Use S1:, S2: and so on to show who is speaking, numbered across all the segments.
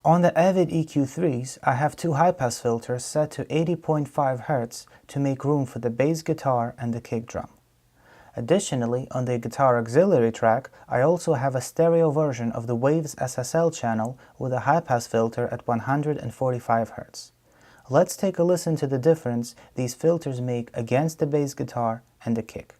S1: On the Avid EQ3s, I have two high-pass filters set to 80.5 Hz to make room for the bass guitar and the kick drum. Additionally, on the guitar auxiliary track, I also have a stereo version of the Waves SSL channel with a high-pass filter at 145 Hz. Let's take a listen to the difference these filters make against the bass guitar and the kick.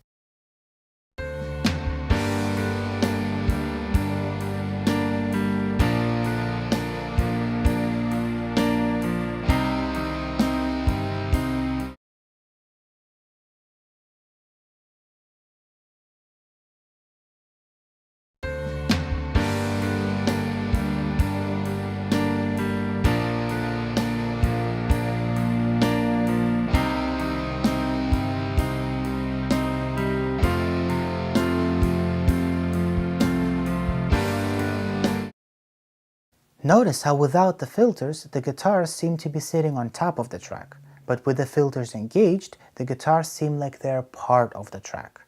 S1: Notice how without the filters, the guitars seem to be sitting on top of the track, but with the filters engaged, the guitars seem like they're part of the track.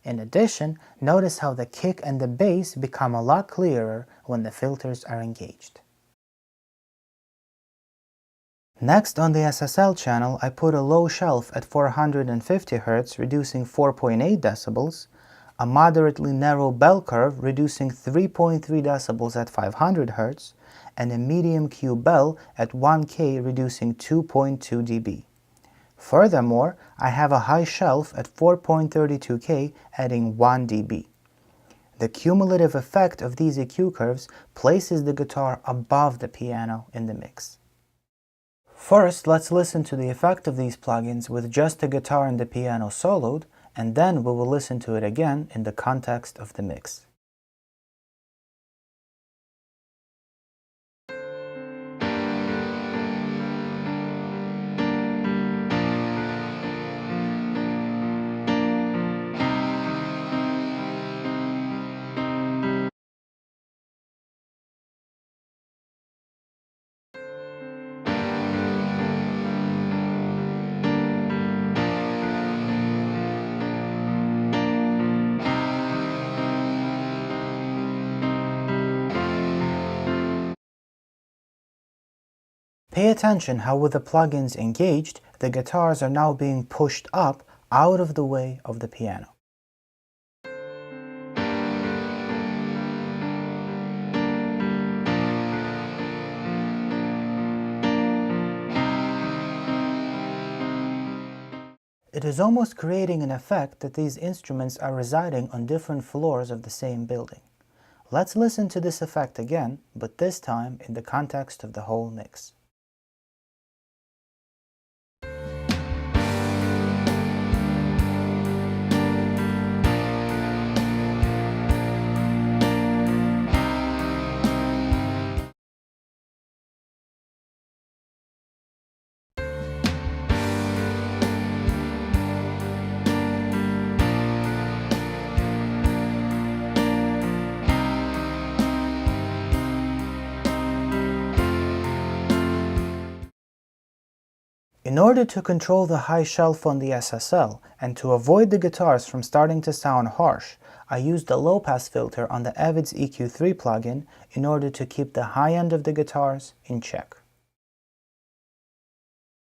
S1: In addition, notice how the kick and the bass become a lot clearer when the filters are engaged. Next, on the SSL channel, I put a low shelf at 450 Hz, reducing 4.8 decibels, a moderately narrow bell curve, reducing 3.3 decibels at 500 Hz, and a medium Q bell at 1K, reducing 2.2 dB. Furthermore, I have a high shelf at 4.32K, adding 1 dB. The cumulative effect of these EQ curves places the guitar above the piano in the mix. First, let's listen to the effect of these plugins with just the guitar and the piano soloed, and then we will listen to it again in the context of the mix. Pay attention how with the plugins engaged, the guitars are now being pushed up out of the way of the piano. It is almost creating an effect that these instruments are residing on different floors of the same building. Let's listen to this effect again, but this time in the context of the whole mix. In order to control the high shelf on the SSL and to avoid the guitars from starting to sound harsh, I used a low-pass filter on the Avid's EQ3 plugin in order to keep the high end of the guitars in check.